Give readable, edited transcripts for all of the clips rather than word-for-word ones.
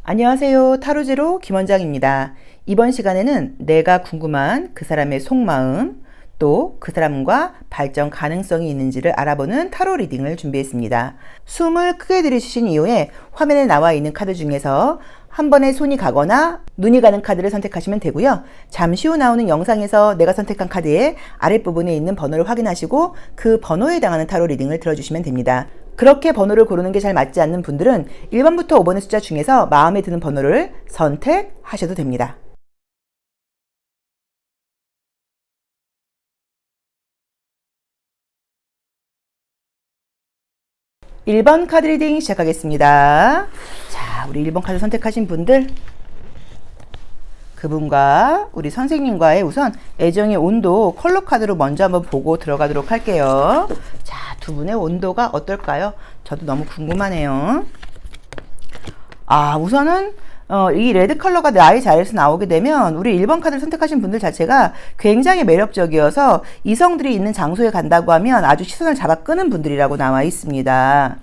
안녕하세요. 타로제로 김원장입니다. 이번 시간에는 내가 궁금한 그 사람의 속마음, 또 그 사람과 발전 가능성이 있는지를 알아보는 타로 리딩을 준비했습니다. 숨을 크게 들이쉬신 이후에 화면에 나와 있는 카드 중에서 한 번에 손이 가거나 눈이 가는 카드를 선택하시면 되고요. 잠시 후 나오는 영상에서 내가 선택한 카드의 아랫부분에 있는 번호를 확인하시고 그 번호에 해당하는 타로 리딩을 들어주시면 됩니다. 그렇게 번호를 고르는 게 잘 맞지 않는 분들은 1번부터 5번의 숫자 중에서 마음에 드는 번호를 선택하셔도 됩니다. (1번) 카드 리딩 시작하겠습니다. 자, 우리 1번 카드 선택하신 분들, 그분과 우리 선생님과의 우선 애정의 온도 컬러 카드로 먼저 한번 보고 들어가도록 할게요. 자, 두 분의 온도가 어떨까요? 저도 너무 궁금하네요. 우선은 이 레드 컬러가 나의 자리에서 나오게 되면 우리 1번 카드를 선택하신 분들 자체가 굉장히 매력적이어서 이성들이 있는 장소에 간다고 하면 아주 시선을 잡아 끄는 분들이라고 나와 있습니다.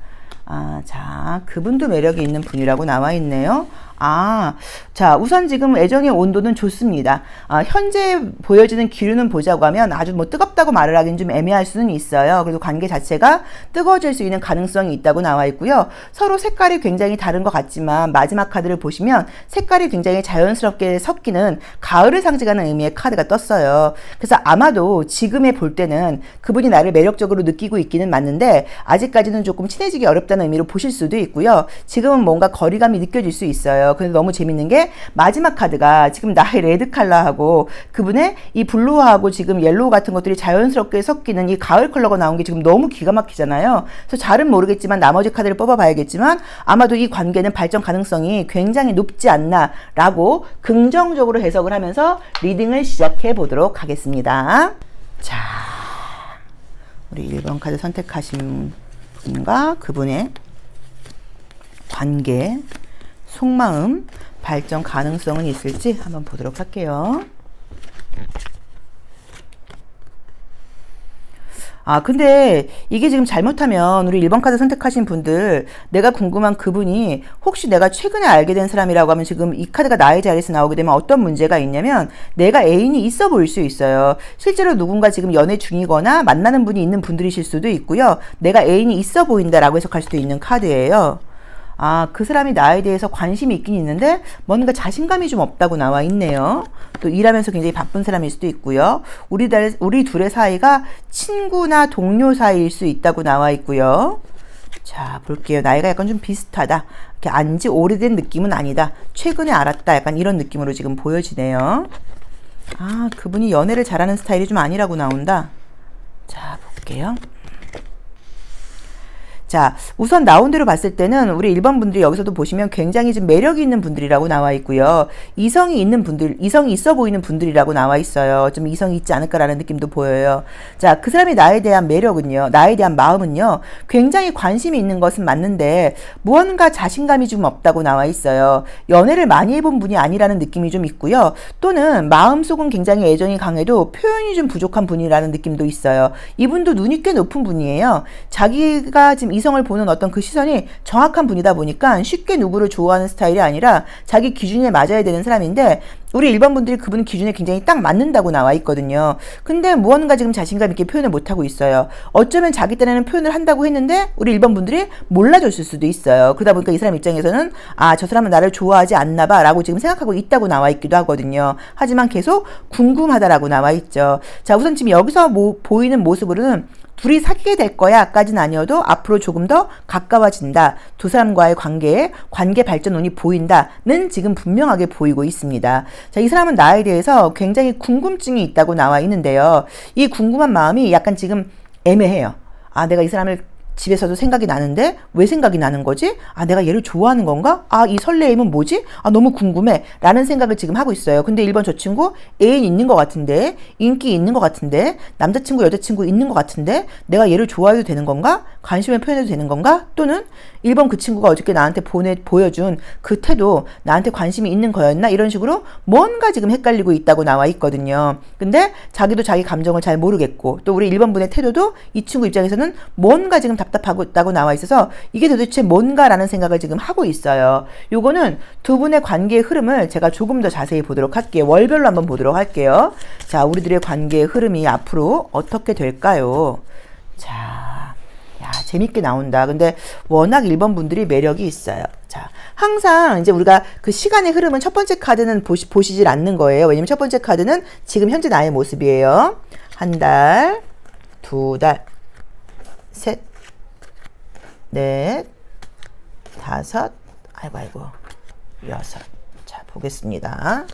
자, 그분도 매력이 있는 분이라고 나와 있네요. 자, 우선 지금 애정의 온도는 좋습니다. 현재 보여지는 기류는 보자고 하면 아주 뜨겁다고 말을 하기는 좀 애매할 수는 있어요. 그래도 관계 자체가 뜨거워질 수 있는 가능성이 있다고 나와 있고요. 서로 색깔이 굉장히 다른 것 같지만 마지막 카드를 보시면 색깔이 굉장히 자연스럽게 섞이는 가을을 상징하는 의미의 카드가 떴어요. 그래서 아마도 지금에 볼 때는 그분이 나를 매력적으로 느끼고 있기는 맞는데 아직까지는 조금 친해지기 어렵다는 의미로 보실 수도 있고요. 지금은 뭔가 거리감이 느껴질 수 있어요. 근데 너무 재밌는 게 마지막 카드가 지금 나의 레드 컬러하고 그분의 이 블루하고 지금 옐로우 같은 것들이 자연스럽게 섞이는 이 가을 컬러가 나온 게 지금 너무 기가 막히잖아요. 그래서 잘은 모르겠지만 나머지 카드를 뽑아 봐야겠지만 아마도 이 관계는 발전 가능성이 굉장히 높지 않나 라고 긍정적으로 해석을 하면서 리딩을 시작해 보도록 하겠습니다. 자, 우리 1번 카드 선택하신 분과 그분의 관계, 속마음, 발전 가능성은 있을지 한번 보도록 할게요. 근데 이게 지금 잘못하면 우리 1번 카드 선택하신 분들, 내가 궁금한 그분이 혹시 내가 최근에 알게 된 사람이라고 하면 지금 이 카드가 나의 자리에서 나오게 되면 어떤 문제가 있냐면 내가 애인이 있어 보일 수 있어요. 실제로 누군가 지금 연애 중이거나 만나는 분이 있는 분들이실 수도 있고요. 내가 애인이 있어 보인다라고 해석할 수도 있는 카드예요. 그 사람이 나에 대해서 관심이 있긴 있는데 뭔가 자신감이 좀 없다고 나와 있네요. 또 일하면서 굉장히 바쁜 사람일 수도 있고요. 우리 둘의 사이가 친구나 동료 사이일 수 있다고 나와 있고요. 자, 볼게요. 나이가 약간 좀 비슷하다. 이렇게 안지 오래된 느낌은 아니다. 최근에 알았다. 약간 이런 느낌으로 지금 보여지네요. 그분이 연애를 잘하는 스타일이 좀 아니라고 나온다. 자, 볼게요. 자, 우선 나온 대로 봤을 때는 우리 1번 분들이 여기서도 보시면 굉장히 좀 매력이 있는 분들이라고 나와 있고요. 이성이 있는 분들, 이성이 있어 보이는 분들이라고 나와 있어요. 좀 이성이 있지 않을까라는 느낌도 보여요. 자, 그 사람이 나에 대한 매력은요, 나에 대한 마음은요, 굉장히 관심이 있는 것은 맞는데 무언가 자신감이 좀 없다고 나와 있어요. 연애를 많이 해본 분이 아니라는 느낌이 좀 있고요. 또는 마음속은 굉장히 애정이 강해도 표현이 좀 부족한 분이라는 느낌도 있어요. 이분도 눈이 꽤 높은 분이에요. 자기가 지금 이성을 보는 어떤 그 시선이 정확한 분이다 보니까 쉽게 누구를 좋아하는 스타일이 아니라 자기 기준에 맞아야 되는 사람인데 우리 1번 분들이 그분 기준에 굉장히 딱 맞는다고 나와 있거든요. 근데 무언가 지금 자신감 있게 표현을 못하고 있어요. 어쩌면 자기 딴에는 표현을 한다고 했는데 우리 1번 분들이 몰라줬을 수도 있어요. 그러다 보니까 이 사람 입장에서는 저 사람은 나를 좋아하지 않나 봐 라고 지금 생각하고 있다고 나와 있기도 하거든요. 하지만 계속 궁금하다라고 나와 있죠. 자, 우선 지금 여기서 보이는 모습으로는 둘이 사귀게 될 거야 까지는 아니어도 앞으로 조금 더 가까워진다. 두 사람과의 관계 발전운이 보인다는 지금 분명하게 보이고 있습니다. 자, 이 사람은 나에 대해서 굉장히 궁금증이 있다고 나와 있는데요. 이 궁금한 마음이 약간 지금 애매해요. 내가 이 사람을 집에서도 생각이 나는데 왜 생각이 나는 거지? 내가 얘를 좋아하는 건가? 이 설레임은 뭐지? 너무 궁금해 라는 생각을 지금 하고 있어요. 근데 1번 저 친구 애인 있는 것 같은데, 인기 있는 것 같은데, 남자친구 여자친구 있는 것 같은데 내가 얘를 좋아해도 되는 건가? 관심을 표현해도 되는 건가? 또는 1번 그 친구가 어저께 나한테 보여준 그 태도 나한테 관심이 있는 거였나? 이런 식으로 뭔가 지금 헷갈리고 있다고 나와 있거든요. 근데 자기도 자기 감정을 잘 모르겠고 또 우리 1번 분의 태도도 이 친구 입장에서는 뭔가 지금 답답해 답답하다고 나와 있어서 이게 도대체 뭔가라는 생각을 지금 하고 있어요. 요거는 두 분의 관계의 흐름을 제가 조금 더 자세히 보도록 할게요. 월별로 한번 보도록 할게요. 자, 우리들의 관계의 흐름이 앞으로 어떻게 될까요? 자, 야, 재밌게 나온다. 근데 워낙 1번 분들이 매력이 있어요. 자, 항상 이제 우리가 그 시간의 흐름은 첫 번째 카드는 보시질 않는 거예요. 왜냐면 첫 번째 카드는 지금 현재 나의 모습이에요. 한 달, 두 달, 셋, 넷, 다섯, 아이고, 여섯. 자, 보겠습니다.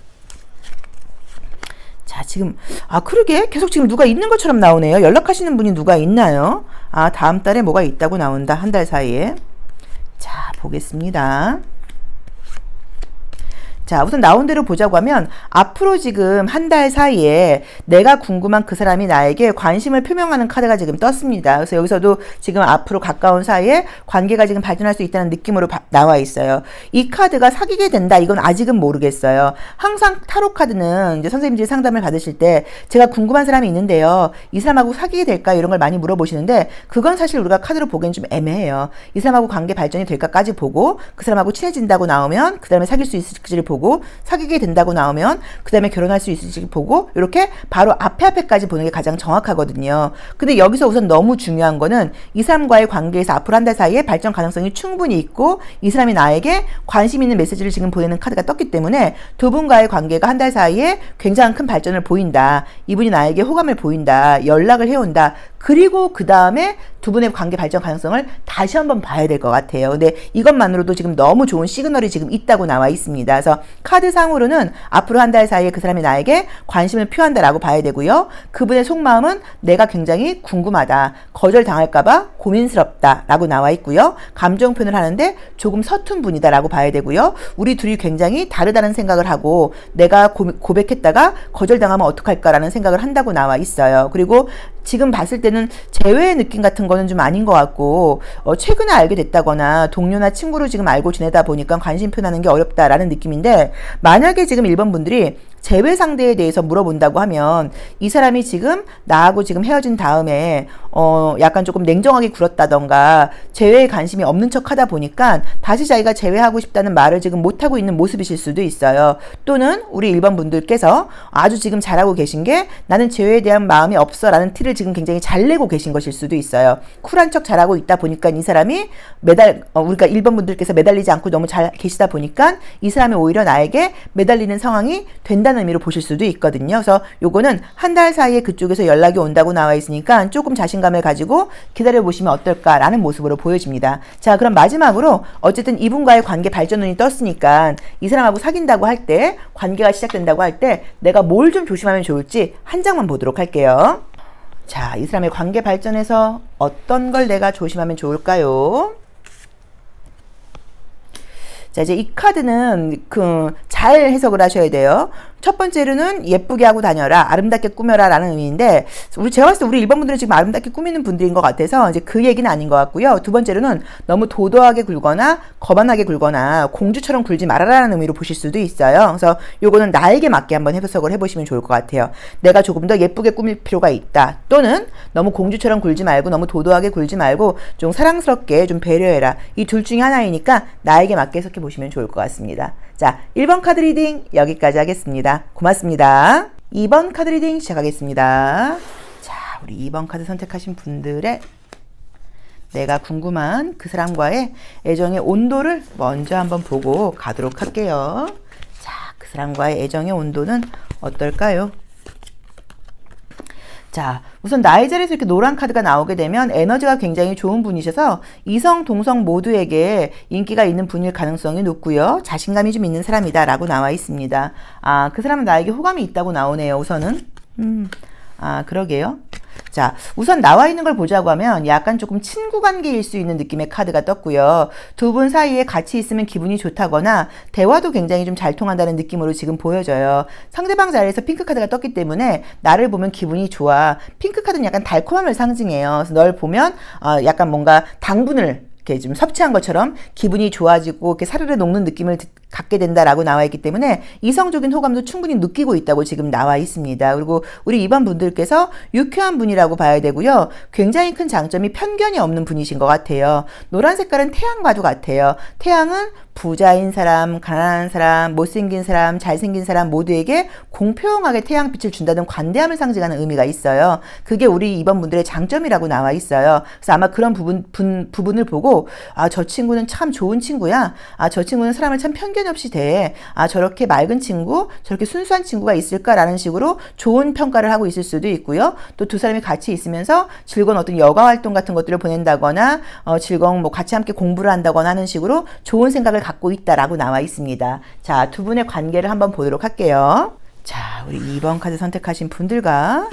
자, 지금, 그러게. 계속 지금 누가 있는 것처럼 나오네요. 연락하시는 분이 누가 있나요? 다음 달에 뭐가 있다고 나온다. 한 달 사이에. 자, 보겠습니다. 자, 우선 나온 대로 보자고 하면 앞으로 지금 한 달 사이에 내가 궁금한 그 사람이 나에게 관심을 표명하는 카드가 지금 떴습니다. 그래서 여기서도 지금 앞으로 가까운 사이에 관계가 지금 발전할 수 있다는 느낌으로 나와 있어요. 이 카드가 사귀게 된다. 이건 아직은 모르겠어요. 항상 타로 카드는 이제 선생님들이 상담을 받으실 때 제가 궁금한 사람이 있는데요. 이 사람하고 사귀게 될까요? 이런 걸 많이 물어보시는데 그건 사실 우리가 카드로 보기엔 좀 애매해요. 이 사람하고 관계 발전이 될까까지 보고 그 사람하고 친해진다고 나오면 그 다음에 사귈 수 있을지를 보고 사귀게 된다고 나오면 그 다음에 결혼할 수 있을지 보고 이렇게 바로 앞에까지 보는 게 가장 정확하거든요. 근데 여기서 우선 너무 중요한 거는 이 사람과의 관계에서 앞으로 한 달 사이에 발전 가능성이 충분히 있고 이 사람이 나에게 관심 있는 메시지를 지금 보내는 카드가 떴기 때문에 두 분과의 관계가 한 달 사이에 굉장히 큰 발전을 보인다. 이분이 나에게 호감을 보인다. 연락을 해온다. 그리고 그 다음에 두 분의 관계 발전 가능성을 다시 한번 봐야 될 것 같아요. 근데 이것만으로도 지금 너무 좋은 시그널이 지금 있다고 나와 있습니다. 그래서 카드상으로는 앞으로 한 달 사이에 그 사람이 나에게 관심을 표한다라고 봐야 되고요. 그분의 속마음은 내가 굉장히 궁금하다. 거절당할까봐 고민스럽다라고 나와 있고요. 감정 표현을 하는데 조금 서툰 분이다라고 봐야 되고요. 우리 둘이 굉장히 다르다는 생각을 하고 내가 고백했다가 거절당하면 어떡할까라는 생각을 한다고 나와 있어요. 그리고 지금 봤을 때는 재회의 느낌 같은 거는 좀 아닌 것 같고 최근에 알게 됐다거나 동료나 친구로 지금 알고 지내다 보니까 관심 표현하는 게 어렵다라는 느낌인데 만약에 지금 1번 분들이 재회 상대에 대해서 물어본다고 하면 이 사람이 지금 나하고 지금 헤어진 다음에 약간 조금 냉정하게 굴었다던가 재회에 관심이 없는 척 하다 보니까 다시 자기가 재회하고 싶다는 말을 지금 못하고 있는 모습이실 수도 있어요. 또는 우리 1번 분들께서 아주 지금 잘하고 계신 게 나는 재회에 대한 마음이 없어 라는 티를 지금 굉장히 잘 내고 계신 것일 수도 있어요. 쿨한 척 잘하고 있다 보니까 이 사람이 우리가 1번 분들께서 매달리지 않고 너무 잘 계시다 보니까 이 사람이 오히려 나에게 매달리는 상황이 된다는 의미로 보실 수도 있거든요. 그래서 요거는 한 달 사이에 그쪽에서 연락이 온다고 나와 있으니까 조금 자신감을 가지고 기다려보시면 어떨까라는 모습으로 보여집니다. 자, 그럼 마지막으로 어쨌든 이분과의 관계 발전운이 떴으니까 이 사람하고 사귄다고 할 때 관계가 시작된다고 할 때 내가 뭘 좀 조심하면 좋을지 한 장만 보도록 할게요. 자, 이 사람의 관계 발전에서 어떤 걸 내가 조심하면 좋을까요? 자, 이제 이 카드는 잘 해석을 하셔야 돼요. 첫 번째로는 예쁘게 하고 다녀라, 아름답게 꾸며라 라는 의미인데 제가 봤을 때 우리 1번 분들은 지금 아름답게 꾸미는 분들인 것 같아서 이제 그 얘기는 아닌 것 같고요. 두 번째로는 너무 도도하게 굴거나 거만하게 굴거나 공주처럼 굴지 말아라는 의미로 보실 수도 있어요. 그래서 요거는 나에게 맞게 한번 해석을 해보시면 좋을 것 같아요. 내가 조금 더 예쁘게 꾸밀 필요가 있다. 또는 너무 공주처럼 굴지 말고 너무 도도하게 굴지 말고 좀 사랑스럽게 좀 배려해라. 이 둘 중에 하나이니까 나에게 맞게 해석해 보시면 좋을 것 같습니다. 자, 1번 카드 리딩 여기까지 하겠습니다. 고맙습니다. 2번 카드 리딩 시작하겠습니다. 자, 우리 2번 카드 선택하신 분들의 내가 궁금한 그 사람과의 애정의 온도를 먼저 한번 보고 가도록 할게요. 자, 그 사람과의 애정의 온도는 어떨까요? 자, 우선 나의 자리에서 이렇게 노란 카드가 나오게 되면 에너지가 굉장히 좋은 분이셔서 이성, 동성 모두에게 인기가 있는 분일 가능성이 높고요. 자신감이 좀 있는 사람이다 라고 나와 있습니다. 그 사람은 나에게 호감이 있다고 나오네요. 우선은. 그러게요. 자, 우선 나와 있는 걸 보자고 하면 약간 조금 친구 관계일 수 있는 느낌의 카드가 떴고요. 두 분 사이에 같이 있으면 기분이 좋다거나 대화도 굉장히 좀 잘 통한다는 느낌으로 지금 보여져요. 상대방 자리에서 핑크 카드가 떴기 때문에 나를 보면 기분이 좋아. 핑크 카드는 약간 달콤함을 상징해요. 그래서 널 보면 약간 뭔가 당분을 이렇게 좀 섭취한 것처럼 기분이 좋아지고 이렇게 사르르 녹는 느낌을 갖게 된다라고 나와 있기 때문에 이성적인 호감도 충분히 느끼고 있다고 지금 나와 있습니다. 그리고 우리 2번 분들께서 유쾌한 분이라고 봐야 되고요. 굉장히 큰 장점이 편견이 없는 분이신 것 같아요. 노란 색깔은 태양과도 같아요. 태양은 부자인 사람, 가난한 사람, 못생긴 사람, 잘생긴 사람 모두에게 공평하게 태양빛을 준다는 관대함을 상징하는 의미가 있어요. 그게 우리 2번 분들의 장점이라고 나와 있어요. 그래서 아마 그런 부분을 보고 아, 저 친구는 참 좋은 친구야. 아, 저 친구는 사람을 참 편견 없이 대해. 아, 저렇게 맑은 친구, 저렇게 순수한 친구가 있을까라는 식으로 좋은 평가를 하고 있을 수도 있고요. 또 두 사람이 같이 있으면서 즐거운 어떤 여가 활동 같은 것들을 보낸다거나 즐거운 뭐 같이 함께 공부를 한다거나 하는 식으로 좋은 생각을 갖고 있다라고 나와 있습니다. 자, 두 분의 관계를 한번 보도록 할게요. 자, 우리 2번 카드 선택하신 분들과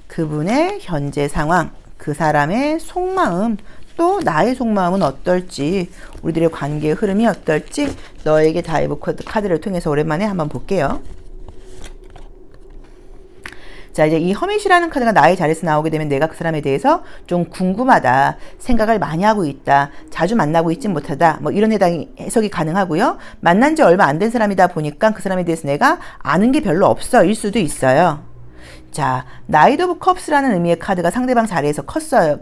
그분의 현재 상황, 그 사람의 속마음, 또 나의 속마음은 어떨지, 우리들의 관계의 흐름이 어떨지 너에게 다이브 카드를 통해서 오랜만에 한번 볼게요. 자, 이제 이 허밋이라는 카드가 나의 자리에서 나오게 되면 내가 그 사람에 대해서 좀 궁금하다, 생각을 많이 하고 있다, 자주 만나고 있진 못하다, 뭐 이런 해석이 가능하고요. 만난 지 얼마 안 된 사람이다 보니까 그 사람에 대해서 내가 아는 게 별로 없어 일 수도 있어요. 자, 나이트 오브 컵스라는 의미의 카드가 상대방 자리에서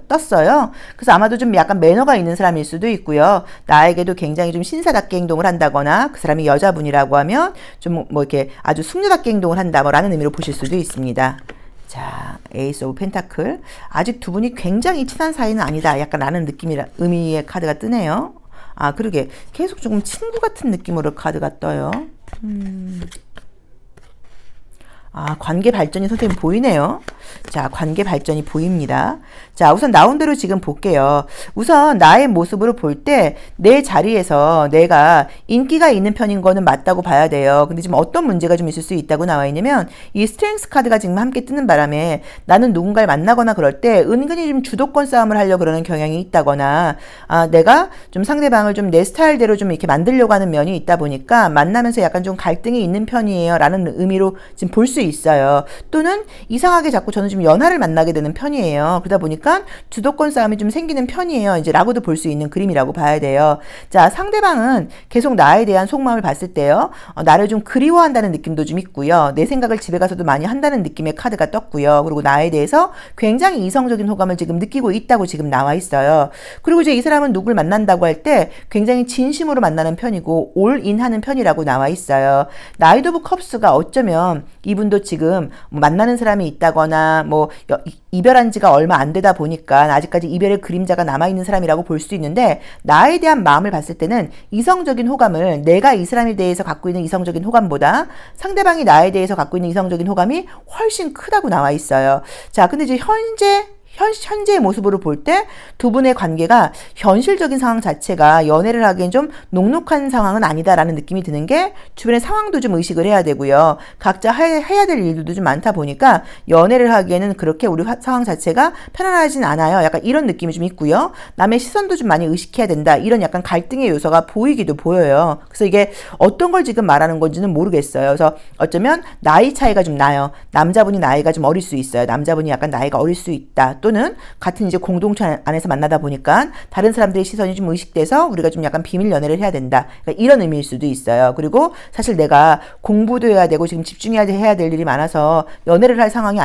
떴어요. 그래서 아마도 좀 약간 매너가 있는 사람일 수도 있고요. 나에게도 굉장히 좀 신사답게 행동을 한다거나 그 사람이 여자분이라고 하면 좀 뭐 이렇게 아주 숙녀답게 행동을 한다 라는 의미로 보실 수도 있습니다. 자, 에이스 오브 펜타클. 아직 두 분이 굉장히 친한 사이는 아니다. 약간 라는 의미의 카드가 뜨네요. 아, 그러게. 계속 조금 친구 같은 느낌으로 카드가 떠요. 아, 관계 발전이 선생님 보이네요. 자, 관계 발전이 보입니다. 자, 우선 나온 대로 지금 볼게요. 우선 나의 모습으로 볼 때 내 자리에서 내가 인기가 있는 편인 거는 맞다고 봐야 돼요. 근데 지금 어떤 문제가 좀 있을 수 있다고 나와 있냐면 이 스트렝스 카드가 지금 함께 뜨는 바람에 나는 누군가를 만나거나 그럴 때 은근히 좀 주도권 싸움을 하려고 그러는 경향이 있다거나 아, 내가 좀 상대방을 좀 내 스타일대로 좀 이렇게 만들려고 하는 면이 있다 보니까 만나면서 약간 좀 갈등이 있는 편이에요. 라는 의미로 지금 볼 수 있어요. 또는 이상하게 자꾸 저는 좀 연하를 만나게 되는 편이에요. 그러다 보니까 주도권 싸움이 좀 생기는 편이에요. 이제 라고도 볼 수 있는 그림이라고 봐야 돼요. 자, 상대방은 계속 나에 대한 속마음을 봤을 때요. 나를 좀 그리워한다는 느낌도 좀 있고요. 내 생각을 집에 가서도 많이 한다는 느낌의 카드가 떴고요. 그리고 나에 대해서 굉장히 이성적인 호감을 지금 느끼고 있다고 지금 나와 있어요. 그리고 이제 이 사람은 누굴 만난다고 할 때 굉장히 진심으로 만나는 편이고 올인하는 편이라고 나와 있어요. 나이트 오브 컵스가 어쩌면 이분도 지금 만나는 사람이 있다거나 뭐 이별한 지가 얼마 안 되다 보니까 아직까지 이별의 그림자가 남아있는 사람이라고 볼 수도 있는데 나에 대한 마음을 봤을 때는 이성적인 호감을 내가 이 사람에 대해서 갖고 있는 이성적인 호감보다 상대방이 나에 대해서 갖고 있는 이성적인 호감이 훨씬 크다고 나와 있어요. 자, 근데 이제 현재의 모습으로 볼 때 두 분의 관계가 현실적인 상황 자체가 연애를 하기엔 좀 녹록한 상황은 아니다라는 느낌이 드는 게 주변의 상황도 좀 의식을 해야 되고요. 각자 해야 될 일들도 좀 많다 보니까 연애를 하기에는 그렇게 우리 상황 자체가 편안하진 않아요. 약간 이런 느낌이 좀 있고요. 남의 시선도 좀 많이 의식해야 된다. 이런 약간 갈등의 요소가 보이기도 보여요. 그래서 이게 어떤 걸 지금 말하는 건지는 모르겠어요. 그래서 어쩌면 나이 차이가 좀 나요. 남자분이 나이가 좀 어릴 수 있어요. 남자분이 약간 나이가 어릴 수 있다. 또는 같은 이제 공동체 안에서 만나다 보니까 다른 사람들의 시선이 좀 의식돼서 우리가 좀 약간 비밀 연애를 해야 된다. 그러니까 이런 의미일 수도 있어요. 그리고 사실 내가 공부도 해야 되고 지금 집중해야 될 일이 많아서 연애를 할 상황이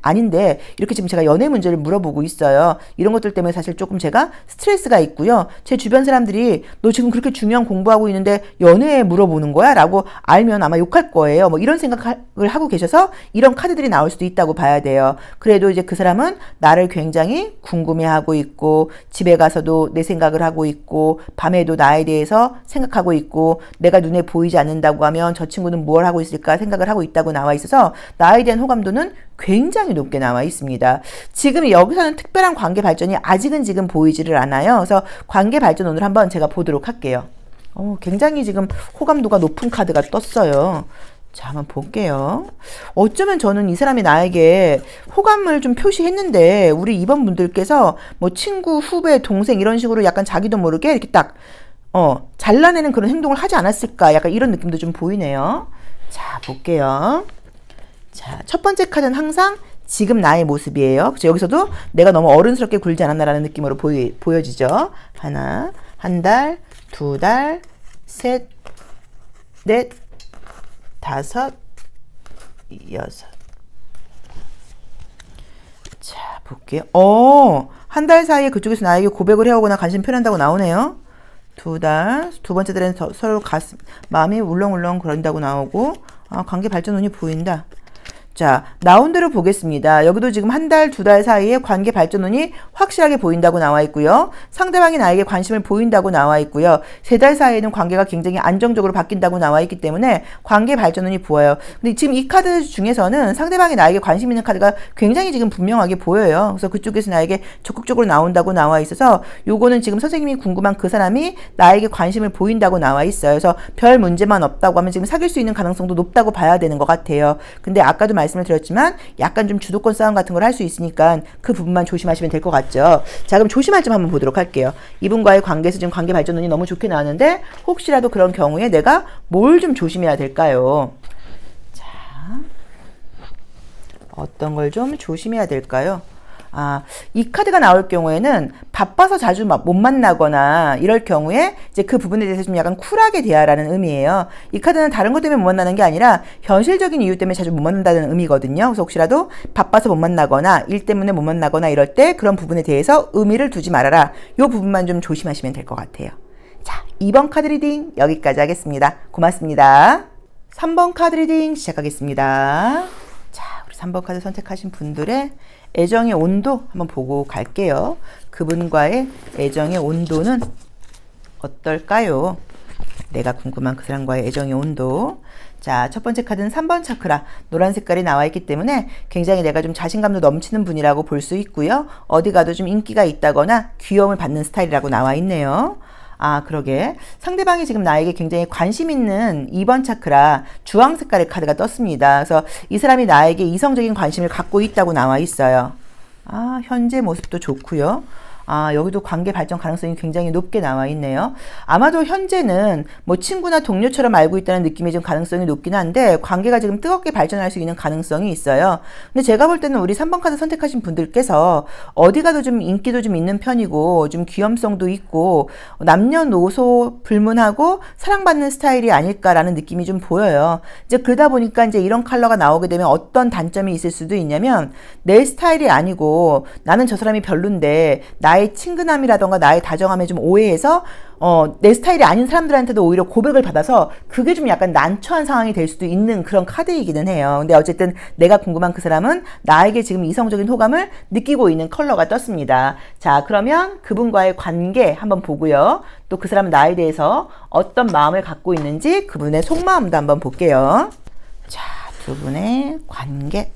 아닌데 이렇게 지금 제가 연애 문제를 물어보고 있어요. 이런 것들 때문에 사실 조금 제가 스트레스가 있고요. 제 주변 사람들이 너 지금 그렇게 중요한 공부하고 있는데 연애에 물어보는 거야? 라고 알면 아마 욕할 거예요. 뭐 이런 생각을 하고 계셔서 이런 카드들이 나올 수도 있다고 봐야 돼요. 그래도 이제 그 사람은 나를 굉장히 궁금해하고 있고 집에 가서도 내 생각을 하고 있고 밤에도 나에 대해서 생각하고 있고 내가 눈에 보이지 않는다고 하면 저 친구는 뭘 하고 있을까 생각을 하고 있다고 나와 있어서 나에 대한 호감도는 굉장히 높게 나와 있습니다. 지금 여기서는 특별한 관계 발전이 아직은 지금 보이지를 않아요. 그래서 관계 발전 오늘 한번 제가 보도록 할게요. 굉장히 지금 호감도가 높은 카드가 떴어요. 자, 한번 볼게요. 어쩌면 저는 이 사람이 나에게 호감을 좀 표시했는데 우리 2번 분들께서 뭐 친구, 후배, 동생 이런 식으로 약간 자기도 모르게 이렇게 딱 잘라내는 그런 행동을 하지 않았을까 약간 이런 느낌도 좀 보이네요. 자, 볼게요. 자, 첫 번째 카드는 항상 지금 나의 모습이에요. 그래서 여기서도 내가 너무 어른스럽게 굴지 않았나라는 느낌으로 보여지죠. 하나, 한 달, 두 달, 셋, 넷, 다섯, 여섯. 자, 볼게요. 한 달 사이에 그쪽에서 나에게 고백을 해오거나 관심 표현한다고 나오네요. 두 번째 달에는 서로 마음이 울렁울렁 그런다고 나오고, 관계 발전 운이 보인다. 자, 나온 대로 보겠습니다. 여기도 지금 한 달, 두 달 사이에 관계 발전운이 확실하게 보인다고 나와 있고요. 상대방이 나에게 관심을 보인다고 나와 있고요. 세 달 사이에는 관계가 굉장히 안정적으로 바뀐다고 나와 있기 때문에 관계 발전운이 보여요. 근데 지금 이 카드 중에서는 상대방이 나에게 관심 있는 카드가 굉장히 지금 분명하게 보여요. 그래서 그쪽에서 나에게 적극적으로 나온다고 나와 있어서 요거는 지금 선생님이 궁금한 그 사람이 나에게 관심을 보인다고 나와 있어요. 그래서 별 문제만 없다고 하면 지금 사귈 수 있는 가능성도 높다고 봐야 되는 것 같아요. 근데 아까도 말씀을 드렸지만 약간 좀 주도권 싸움 같은 걸 할 수 있으니까 그 부분만 조심하시면 될 것 같죠. 자, 그럼 조심할 점 한번 보도록 할게요. 이분과의 관계에서 지금 관계 발전운이 너무 좋게 나왔는데 혹시라도 그런 경우에 내가 뭘 좀 조심해야 될까요? 자, 어떤 걸 좀 조심해야 될까요? 이 카드가 나올 경우에는 바빠서 자주 못 만나거나 이럴 경우에 이제 그 부분에 대해서 좀 약간 쿨하게 대하라는 의미예요. 이 카드는 다른 것 때문에 못 만나는 게 아니라 현실적인 이유 때문에 자주 못 만난다는 의미거든요. 그래서 혹시라도 바빠서 못 만나거나 일 때문에 못 만나거나 이럴 때 그런 부분에 대해서 의미를 두지 말아라. 이 부분만 좀 조심하시면 될 것 같아요. 자, 2번 카드 리딩 여기까지 하겠습니다. 고맙습니다. 3번 카드 리딩 시작하겠습니다. 자, 우리 3번 카드 선택하신 분들의 애정의 온도 한번 보고 갈게요. 그분과의 애정의 온도는 어떨까요? 내가 궁금한 그 사람과의 애정의 온도. 자, 첫 번째 카드는 3번 차크라. 노란 색깔이 나와 있기 때문에 굉장히 내가 좀 자신감도 넘치는 분이라고 볼 수 있고요. 어디 가도 좀 인기가 있다거나 귀여움을 받는 스타일이라고 나와 있네요. 그러게. 상대방이 지금 나에게 굉장히 관심 있는 2번 차크라 주황 색깔의 카드가 떴습니다. 그래서 이 사람이 나에게 이성적인 관심을 갖고 있다고 나와 있어요. 현재 모습도 좋고요. 여기도 관계 발전 가능성이 굉장히 높게 나와 있네요. 아마도 현재는 뭐 친구나 동료처럼 알고 있다는 느낌이 좀 가능성이 높긴 한데 관계가 지금 뜨겁게 발전할 수 있는 가능성이 있어요. 근데 제가 볼 때는 우리 3번 카드 선택하신 분들께서 어디 가도 좀 인기도 좀 있는 편이고 좀 귀염성도 있고 남녀노소 불문하고 사랑받는 스타일이 아닐까라는 느낌이 좀 보여요. 이제 그러다 보니까 이제 이런 컬러가 나오게 되면 어떤 단점이 있을 수도 있냐면 내 스타일이 아니고 나는 저 사람이 별론데 나의 친근함이라던가 나의 다정함에 좀 오해해서 내 스타일이 아닌 사람들한테도 오히려 고백을 받아서 그게 좀 약간 난처한 상황이 될 수도 있는 그런 카드이기는 해요. 근데 어쨌든 내가 궁금한 그 사람은 나에게 지금 이성적인 호감을 느끼고 있는 컬러가 떴습니다. 자, 그러면 그분과의 관계 한번 보고요. 또 그 사람은 나에 대해서 어떤 마음을 갖고 있는지 그분의 속마음도 한번 볼게요. 자, 두 분의 관계,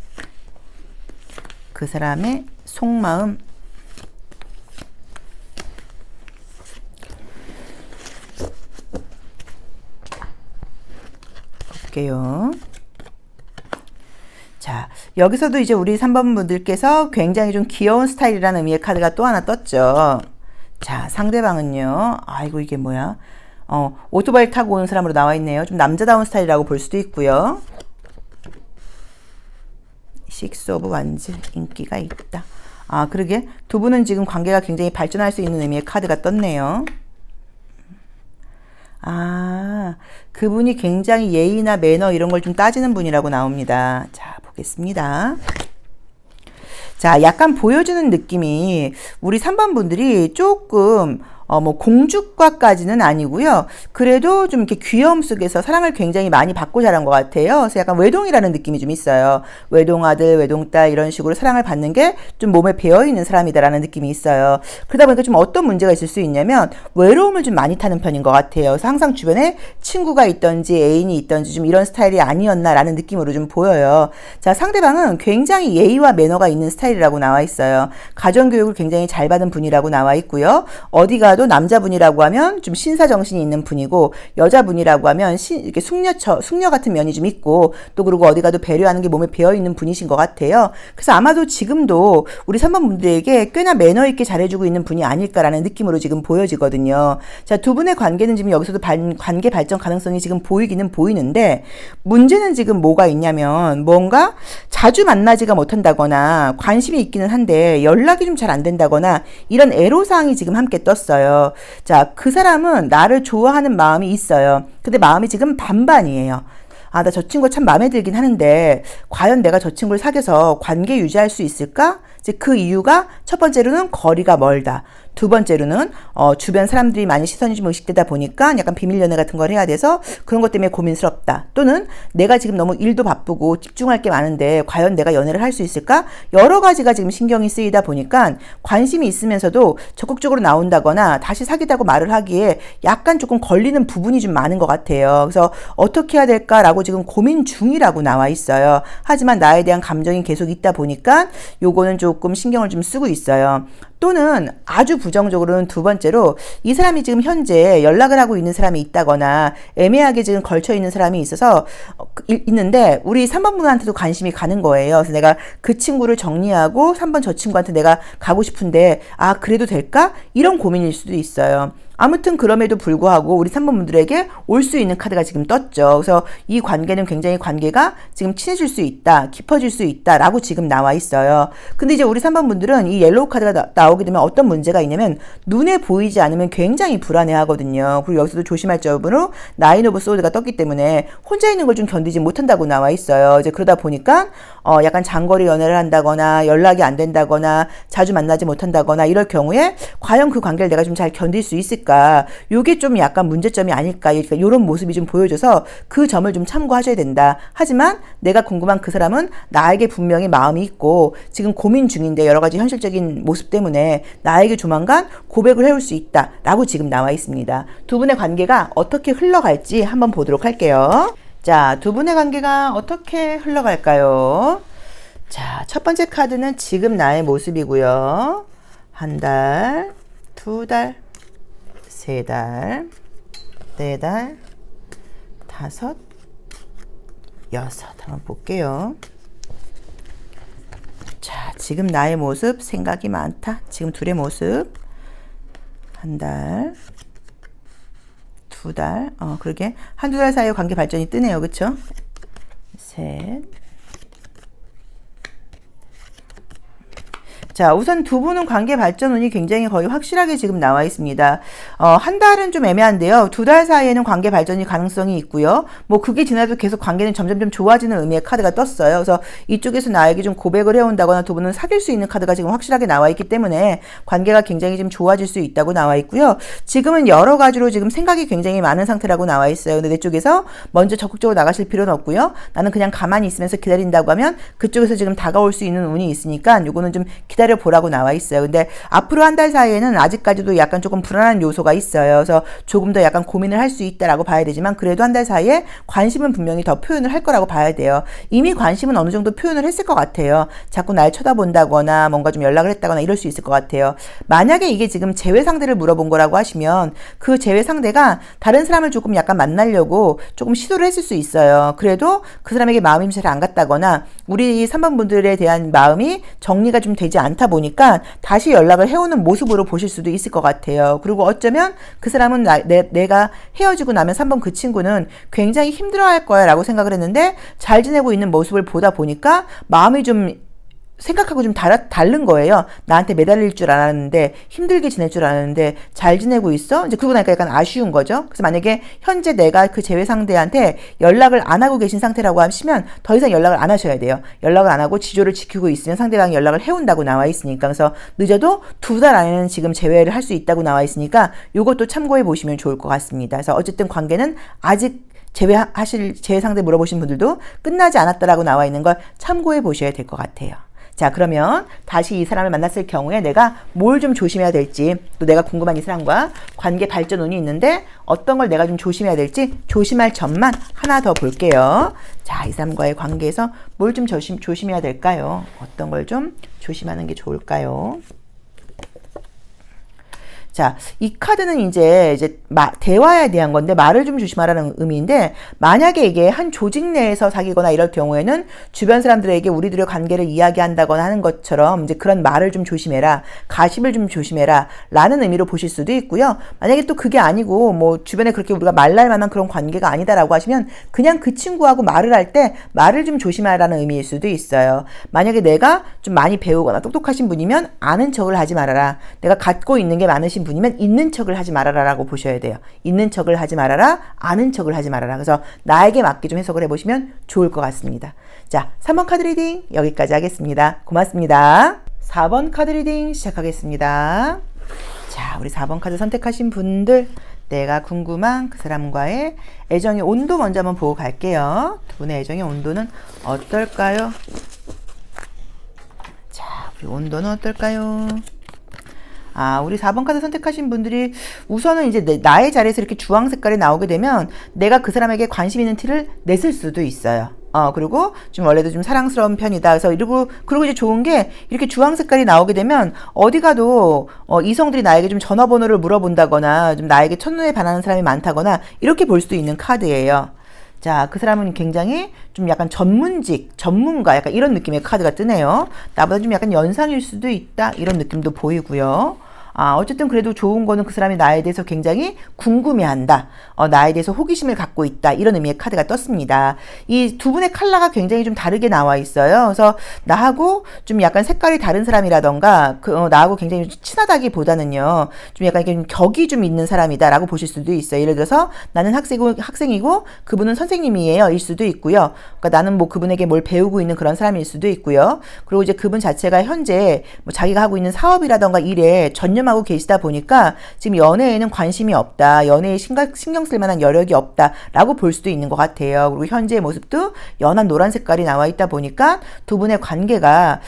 그 사람의 속마음. 볼게요. 자, 여기서도 이제 우리 3번 분들께서 굉장히 좀 귀여운 스타일이라는 의미의 카드가 또 하나 떴죠. 자, 상대방은요. 아이고, 이게 뭐야? 오토바이 타고 오는 사람으로 나와 있네요. 좀 남자다운 스타일이라고 볼 수도 있고요. 식스 오브 완즈, 인기가 있다. 그러게. 두 분은 지금 관계가 굉장히 발전할 수 있는 의미의 카드가 떴네요. 그분이 굉장히 예의나 매너 이런 걸 좀 따지는 분이라고 나옵니다. 자, 보겠습니다. 자, 약간 보여주는 느낌이 우리 3번 분들이 조금 뭐 공주과까지는 아니고요. 그래도 좀 이렇게 귀여움 속에서 사랑을 굉장히 많이 받고 자란 것 같아요. 그래서 약간 외동이라는 느낌이 좀 있어요. 외동아들, 외동딸 이런 식으로 사랑을 받는 게 좀 몸에 배어있는 사람이다라는 느낌이 있어요. 그러다 보니까 좀 어떤 문제가 있을 수 있냐면 외로움을 좀 많이 타는 편인 것 같아요. 그래서 항상 주변에 친구가 있던지 애인이 있던지 좀 이런 스타일이 아니었나라는 느낌으로 좀 보여요. 자, 상대방은 굉장히 예의와 매너가 있는 스타일이라고 나와 있어요. 가정교육을 굉장히 잘 받은 분이라고 나와 있고요. 어디가 또 남자분이라고 하면 좀 신사정신이 있는 분이고 여자분이라고 하면 이렇게 숙녀 같은 면이 좀 있고 또 그리고 어디 가도 배려하는 게 몸에 배어있는 분이신 것 같아요. 그래서 아마도 지금도 우리 3번 분들에게 꽤나 매너 있게 잘해주고 있는 분이 아닐까라는 느낌으로 지금 보여지거든요. 자, 두 분의 관계는 지금 여기서도 관계 발전 가능성이 지금 보이기는 보이는데 문제는 지금 뭐가 있냐면 뭔가 자주 만나지가 못한다거나 관심이 있기는 한데 연락이 좀 잘 안 된다거나 이런 애로사항이 지금 함께 떴어요. 있어요. 자, 그 사람은 나를 좋아하는 마음이 있어요. 근데 마음이 지금 반반이에요. 아, 나 저 친구 참 마음에 들긴 하는데 과연 내가 저 친구를 사귀어서 관계 유지할 수 있을까? 이제 그 이유가 첫 번째로는 거리가 멀다. 두 번째로는 주변 사람들이 많이 시선이 좀 의식되다 보니까 약간 비밀 연애 같은 걸 해야 돼서 그런 것 때문에 고민스럽다. 또는 내가 지금 너무 일도 바쁘고 집중할 게 많은데 과연 내가 연애를 할 수 있을까? 여러 가지가 지금 신경이 쓰이다 보니까 관심이 있으면서도 적극적으로 나온다거나 다시 사귀자고 말을 하기에 약간 조금 걸리는 부분이 좀 많은 것 같아요. 그래서 어떻게 해야 될까라고 지금 고민 중이라고 나와 있어요. 하지만 나에 대한 감정이 계속 있다 보니까 요거는 조금 신경을 좀 쓰고 있어요. 또는 아주 부정적으로는 두 번째로 이 사람이 지금 현재 연락을 하고 있는 사람이 있다거나 애매하게 지금 걸쳐 있는 사람이 있어서 있는데 우리 3번 분한테도 관심이 가는 거예요. 그래서 내가 그 친구를 정리하고 3번 저 친구한테 내가 가고 싶은데 아 그래도 될까? 이런 고민일 수도 있어요. 아무튼 그럼에도 불구하고 우리 3번 분들에게 올 수 있는 카드가 지금 떴죠. 그래서 이 관계는 굉장히 관계가 지금 친해질 수 있다, 깊어질 수 있다라고 지금 나와 있어요. 근데 이제 우리 3번 분들은 이 옐로우 카드가 나오게 되면 어떤 문제가 있냐면 눈에 보이지 않으면 굉장히 불안해 하거든요. 그리고 여기서도 조심할 점으로 나인 오브 소드가 떴기 때문에 혼자 있는 걸 좀 견디지 못한다고 나와 있어요. 이제 그러다 보니까 약간 장거리 연애를 한다거나 연락이 안 된다거나 자주 만나지 못한다거나 이럴 경우에 과연 그 관계를 내가 좀 잘 견딜 수 있을까? 요게 좀 약간 문제점이 아닐까? 그러니까 이런 모습이 좀 보여줘서 그 점을 좀 참고하셔야 된다. 하지만 내가 궁금한 그 사람은 나에게 분명히 마음이 있고 지금 고민 중인데 여러 가지 현실적인 모습 때문에 나에게 조만간 고백을 해올 수 있다. 라고 지금 나와 있습니다. 두 분의 관계가 어떻게 흘러갈지 한번 보도록 할게요. 자, 두 분의 관계가 어떻게 흘러갈까요? 자, 첫 번째 카드는 지금 나의 모습이고요. 한 달, 두 달, 세 달, 네 달, 다섯, 여섯. 한번 볼게요. 자, 지금 나의 모습, 생각이 많다. 지금 둘의 모습. 한 달, 두 달, 그러게. 한두 달 사이에 관계 발전이 뜨네요. 그쵸? 셋. 자, 우선 두 분은 관계 발전 운이 굉장히 거의 확실하게 지금 나와 있습니다. 한 달은 좀 애매한데요. 두 달 사이에는 관계 발전이 가능성이 있고요. 뭐 그게 지나도 계속 관계는 점점점 좋아지는 의미의 카드가 떴어요. 그래서 이쪽에서 나에게 좀 고백을 해온다거나 두 분은 사귈 수 있는 카드가 지금 확실하게 나와 있기 때문에 관계가 굉장히 좀 좋아질 수 있다고 나와 있고요. 지금은 여러 가지로 지금 생각이 굉장히 많은 상태라고 나와 있어요. 근데 내 쪽에서 먼저 적극적으로 나가실 필요는 없고요. 나는 그냥 가만히 있으면서 기다린다고 하면 그쪽에서 지금 다가올 수 있는 운이 있으니까 요거는 좀 기다려 보라고 나와 있어요. 근데 앞으로 한 달 사이에는 아직까지도 약간 조금 불안한 요소가 있어요. 그래서 조금 더 약간 고민을 할 수 있다라고 봐야 되지만 그래도 한 달 사이에 관심은 분명히 더 표현을 할 거라고 봐야 돼요. 이미 관심은 어느 정도 표현을 했을 것 같아요. 자꾸 날 쳐다본다거나 뭔가 좀 연락을 했다거나 이럴 수 있을 것 같아요. 만약에 이게 지금 재회 상대를 물어본 거라고 하시면 그 재회 상대가 다른 사람을 조금 약간 만나려고 조금 시도를 했을 수 있어요. 그래도 그 사람에게 마음이 잘 안 갔다거나 우리 3번 분들에 대한 마음이 정리가 좀 되지 않다 보니까 다시 연락을 해오는 모습으로 보실 수도 있을 것 같아요. 그리고 어쩌면 그 사람은 내가 헤어지고 나면 3번 그 친구는 굉장히 힘들어할 거야 라고 생각을 했는데 잘 지내고 있는 모습을 보다 보니까 마음이 좀 생각하고 좀 다른 거예요. 나한테 매달릴 줄 알았는데 힘들게 지낼 줄 알았는데 잘 지내고 있어? 이제 그러고 나니까 약간 아쉬운 거죠. 그래서 만약에 현재 내가 그 재회 상대한테 연락을 안 하고 계신 상태라고 하시면 더 이상 연락을 안 하셔야 돼요. 연락을 안 하고 지조를 지키고 있으면 상대방이 연락을 해온다고 나와 있으니까. 그래서 늦어도 두 달 안에는 지금 재회를 할 수 있다고 나와 있으니까 이것도 참고해 보시면 좋을 것 같습니다. 그래서 어쨌든 관계는 아직 재회 상대 물어보신 분들도 끝나지 않았다라고 나와 있는 걸 참고해 보셔야 될 것 같아요. 자, 그러면 다시 이 사람을 만났을 경우에 내가 뭘 좀 조심해야 될지, 또 내가 궁금한 이 사람과 관계 발전 운이 있는데 어떤 걸 내가 좀 조심해야 될지 조심할 점만 하나 더 볼게요. 자, 이 사람과의 관계에서 뭘 좀 조심해야 될까요? 어떤 걸 좀 조심하는 게 좋을까요? 자, 이 카드는 이제 대화에 대한 건데 말을 좀 조심하라는 의미인데 만약에 이게 한 조직 내에서 사귀거나 이럴 경우에는 주변 사람들에게 우리들의 관계를 이야기한다거나 하는 것처럼 이제 그런 말을 좀 조심해라, 가십을 좀 조심해라 라는 의미로 보실 수도 있고요. 만약에 또 그게 아니고 뭐 주변에 그렇게 우리가 말날 만한 그런 관계가 아니다라고 하시면 그냥 그 친구하고 말을 할 때 말을 좀 조심하라는 의미일 수도 있어요. 만약에 내가 좀 많이 배우거나 똑똑하신 분이면 아는 척을 하지 말아라. 내가 갖고 있는 게 많으신 분이면 있는 척을 하지 말아라 라고 보셔야 돼요. 있는 척을 하지 말아라, 아는 척을 하지 말아라. 그래서 나에게 맞게 좀 해석을 해보시면 좋을 것 같습니다. 자, 3번 카드 리딩 여기까지 하겠습니다. 고맙습니다. 4번 카드 리딩 시작하겠습니다. 자, 우리 4번 카드 선택하신 분들, 내가 궁금한 그 사람과의 애정의 온도 먼저 한번 보고 갈게요. 두 분의 애정의 온도는 어떨까요? 자, 우리 온도는 어떨까요? 우리 4번 카드 선택하신 분들이 우선은 이제 나의 자리에서 이렇게 주황 색깔이 나오게 되면 내가 그 사람에게 관심 있는 티를 냈을 수도 있어요. 그리고 좀 원래도 좀 사랑스러운 편이다. 그래서 그리고 이제 좋은 게 이렇게 주황 색깔이 나오게 되면 어디 가도 이성들이 나에게 좀 전화번호를 물어본다거나 좀 나에게 첫눈에 반하는 사람이 많다거나 이렇게 볼 수도 있는 카드예요. 자, 그 사람은 굉장히 좀 약간 전문가, 약간 이런 느낌의 카드가 뜨네요. 나보다 좀 약간 연상일 수도 있다. 이런 느낌도 보이고요. 어쨌든 그래도 좋은 거는 그 사람이 나에 대해서 굉장히 궁금해한다. 나에 대해서 호기심을 갖고 있다. 이런 의미의 카드가 떴습니다. 이 두 분의 컬러가 굉장히 좀 다르게 나와 있어요. 그래서 나하고 좀 약간 색깔이 다른 사람이라던가 나하고 굉장히 친하다기보다는요. 좀 약간 이렇게 격이 좀 있는 사람이다라고 보실 수도 있어요. 예를 들어서 나는 학생이고 그분은 선생님이에요. 일 수도 있고요. 그러니까 나는 뭐 그분에게 뭘 배우고 있는 그런 사람일 수도 있고요. 그리고 이제 그분 자체가 현재 뭐 자기가 하고 있는 사업이라던가 일에 전념하고 계시다 보니까 지금 연애에는 관심이 없다. 연애에 신경 쓸 만한 여력이 없다라고 볼 수도 있는 것 같아요. 그리고 현재의 모습도 연한 노란 색깔이 나와 있다 보니까 두 분의 관계가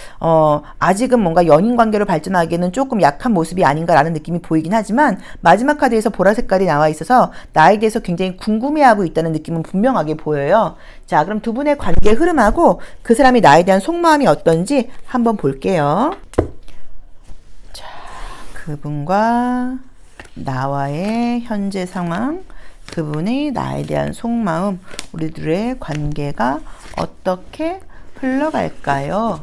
아직은 뭔가 연인 관계로 발전하기에는 조금 약한 모습이 아닌가라는 느낌이 보이긴 하지만 마지막 카드에서 보라 색깔이 나와 있어서 나에 대해서 굉장히 궁금해하고 있다는 느낌은 분명하게 보여요. 자, 그럼 두 분의 관계 흐름하고 그 사람이 나에 대한 속마음이 어떤지 한번 볼게요. 그분과 나와의 현재 상황, 그분이 나에 대한 속마음, 우리들의 관계가 어떻게 흘러갈까요?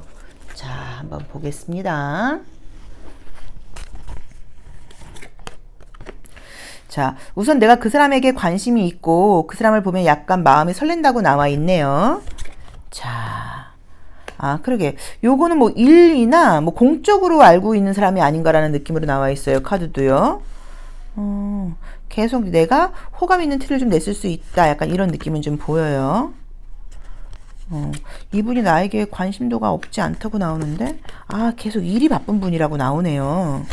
자, 한번 보겠습니다. 자, 우선 내가 그 사람에게 관심이 있고 그 사람을 보면 약간 마음이 설렌다고 나와 있네요. 자, 그러게. 요거는 뭐 일이나 뭐 공적으로 알고 있는 사람이 아닌가라는 느낌으로 나와 있어요. 카드도요. 계속 내가 호감 있는 티를 좀 냈을 수 있다. 약간 이런 느낌은 좀 보여요. 이분이 나에게 관심도가 없지 않다고 나오는데, 계속 일이 바쁜 분이라고 나오네요.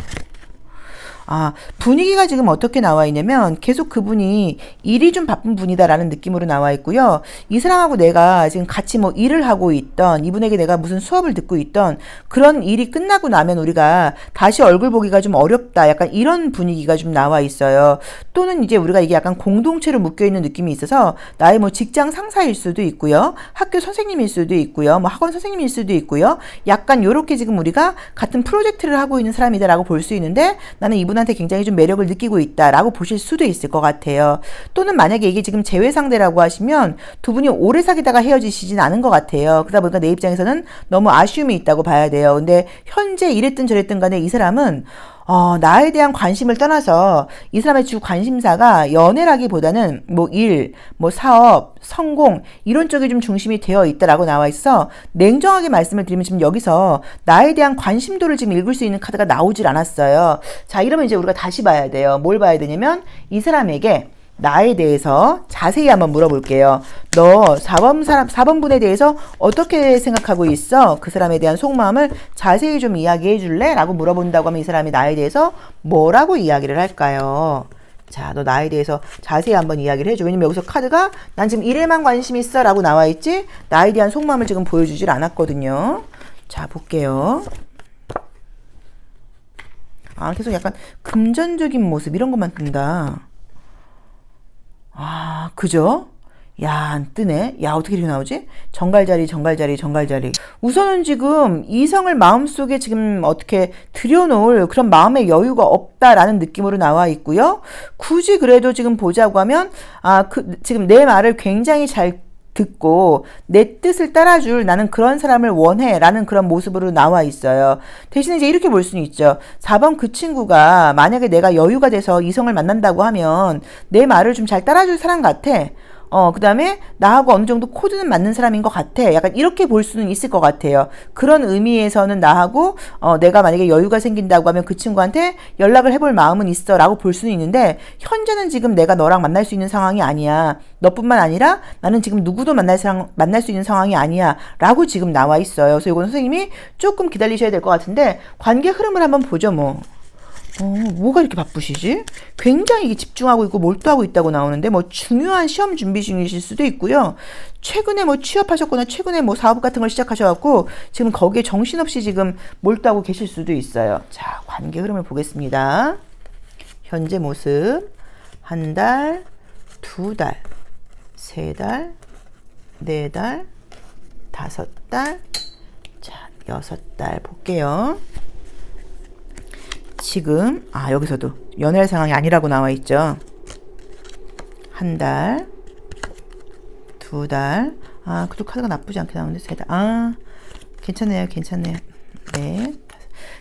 분위기가 지금 어떻게 나와 있냐면 계속 그분이 일이 좀 바쁜 분이다라는 느낌으로 나와 있고요. 이 사람하고 내가 지금 같이 뭐 일을 하고 있던, 이분에게 내가 무슨 수업을 듣고 있던 그런 일이 끝나고 나면 우리가 다시 얼굴 보기가 좀 어렵다. 약간 이런 분위기가 좀 나와 있어요. 또는 이제 우리가 이게 약간 공동체로 묶여 있는 느낌이 있어서 나의 뭐 직장 상사일 수도 있고요. 학교 선생님일 수도 있고요. 뭐 학원 선생님일 수도 있고요. 약간 요렇게 지금 우리가 같은 프로젝트를 하고 있는 사람이다라고 볼 수 있는데 나는 이분한테 굉장히 좀 매력을 느끼고 있다라고 보실 수도 있을 것 같아요. 또는 만약에 이게 지금 재회 상대라고 하시면 두 분이 오래 사귀다가 헤어지시진 않은 것 같아요. 그러다 보니까 내 입장에서는 너무 아쉬움이 있다고 봐야 돼요. 근데 현재 이랬든 저랬든 간에 이 사람은 나에 대한 관심을 떠나서 이 사람의 주 관심사가 연애라기보다는 뭐 일, 뭐 사업, 성공 이런 쪽에 좀 중심이 되어 있다라고 나와 있어. 냉정하게 말씀을 드리면 지금 여기서 나에 대한 관심도를 지금 읽을 수 있는 카드가 나오질 않았어요. 자, 이러면 이제 우리가 다시 봐야 돼요. 뭘 봐야 되냐면 이 사람에게 나에 대해서 자세히 한번 물어볼게요. 너 4번 분에 대해서 어떻게 생각하고 있어? 그 사람에 대한 속마음을 자세히 좀 이야기해 줄래? 라고 물어본다고 하면 이 사람이 나에 대해서 뭐라고 이야기를 할까요? 자, 너 나에 대해서 자세히 한번 이야기를 해줘. 왜냐면 여기서 카드가 난 지금 일에만 관심 있어 라고 나와 있지 나에 대한 속마음을 지금 보여주질 않았거든요. 자, 볼게요. 계속 약간 금전적인 모습 이런 것만 뜬다. 그죠? 야, 안 뜨네. 야, 어떻게 이렇게 나오지? 정갈자리. 우선은 지금 이성을 마음속에 지금 어떻게 들여놓을 그런 마음의 여유가 없다라는 느낌으로 나와 있고요. 굳이 그래도 지금 보자고 하면, 지금 내 말을 굉장히 잘 듣고 내 뜻을 따라줄 나는 그런 사람을 원해 라는 그런 모습으로 나와 있어요. 대신에 이제 이렇게 볼 수는 있죠. 4번 그 친구가 만약에 내가 여유가 돼서 이성을 만난다고 하면 내 말을 좀 잘 따라줄 사람 같아. 그 다음에 나하고 어느 정도 코드는 맞는 사람인 것 같아. 약간 이렇게 볼 수는 있을 것 같아요. 그런 의미에서는 나하고 내가 만약에 여유가 생긴다고 하면 그 친구한테 연락을 해볼 마음은 있어 라고 볼 수는 있는데, 현재는 지금 내가 너랑 만날 수 있는 상황이 아니야. 너뿐만 아니라 나는 지금 누구도 만날 수 있는 상황이 아니야 라고 지금 나와 있어요. 그래서 이건 선생님이 조금 기다리셔야 될 것 같은데, 관계 흐름을 한번 보죠. 뭐가 이렇게 바쁘시지? 굉장히 집중하고 있고 몰두하고 있다고 나오는데, 중요한 시험 준비 중이실 수도 있고요. 최근에 취업하셨거나 최근에 사업 같은 걸 시작하셔갖고 지금 거기에 정신없이 지금 몰두하고 계실 수도 있어요. 자, 관계 흐름을 보겠습니다. 현재 모습. 한 달, 두 달, 세 달, 네 달, 다섯 달, 자, 여섯 달 볼게요. 지금 여기서도 연애할 상황이 아니라고 나와 있죠. 한 달, 두 달, 그래도 카드가 나쁘지 않게 나오는데 세 달, 괜찮네요. 네.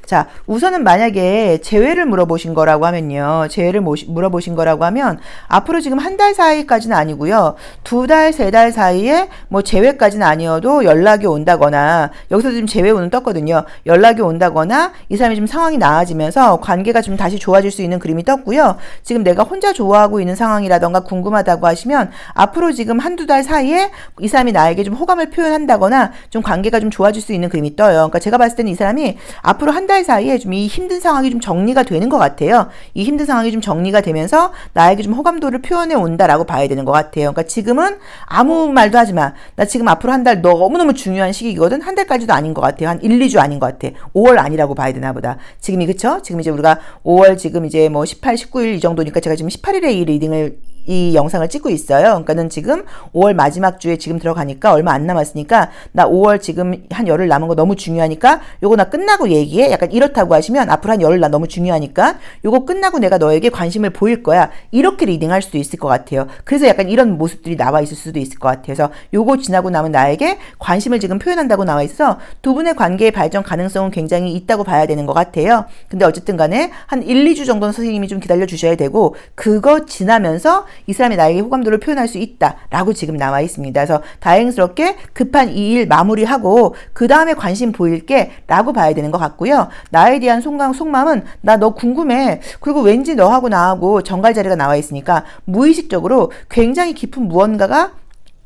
자, 우선은 만약에 재회를 물어보신 거라고 하면요. 재회를 물어보신 거라고 하면 앞으로 지금 한 달 사이까지는 아니고요. 두 달, 세 달 사이에 재회까지는 아니어도 연락이 온다거나, 여기서 지금 재회운은 떴거든요. 연락이 온다거나 이 사람이 좀 상황이 나아지면서 관계가 좀 다시 좋아질 수 있는 그림이 떴고요. 지금 내가 혼자 좋아하고 있는 상황이라던가 궁금하다고 하시면 앞으로 지금 한두 달 사이에 이 사람이 나에게 좀 호감을 표현한다거나 좀 관계가 좀 좋아질 수 있는 그림이 떠요. 그러니까 제가 봤을 때는 이 사람이 앞으로 한 달 사이에 좀 이 힘든 상황이 좀 정리가 되는 것 같아요. 이 힘든 상황이 좀 정리가 되면서 나에게 좀 호감도를 표현해 온다라고 봐야 되는 것 같아요. 그러니까 지금은 아무 말도 하지 마. 나 지금 앞으로 한 달 너무너무 중요한 시기거든. 한 달까지도 아닌 것 같아요. 한 1, 2주 아닌 것 같아. 5월 아니라고 봐야 되나 보다. 지금이, 그쵸? 지금 이제 우리가 5월 지금 이제 18, 19일 이 정도니까 제가 지금 18일에 이 리딩을 이 영상을 찍고 있어요. 그러니까는 지금 5월 마지막 주에 지금 들어가니까 얼마 안 남았으니까, 나 5월 지금 한 열흘 남은 거 너무 중요하니까 요거 나 끝나고 얘기해. 약간 이렇다고 하시면 앞으로 한 열흘 나 너무 중요하니까 요거 끝나고 내가 너에게 관심을 보일 거야. 이렇게 리딩할 수도 있을 것 같아요. 그래서 약간 이런 모습들이 나와 있을 수도 있을 것 같아요. 그래서 요거 지나고 나면 나에게 관심을 지금 표현한다고 나와 있어서 두 분의 관계의 발전 가능성은 굉장히 있다고 봐야 되는 것 같아요. 근데 어쨌든 간에 한 1, 2주 정도는 선생님이 좀 기다려 주셔야 되고, 그거 지나면서 이 사람이 나에게 호감도를 표현할 수 있다라고 지금 나와 있습니다. 그래서 다행스럽게 급한 이 일 마무리하고 그 다음에 관심 보일게 라고 봐야 되는 것 같고요. 나에 대한 속마음은 나 너 궁금해. 그리고 왠지 너하고 나하고 정갈 자리가 나와 있으니까 무의식적으로 굉장히 깊은 무언가가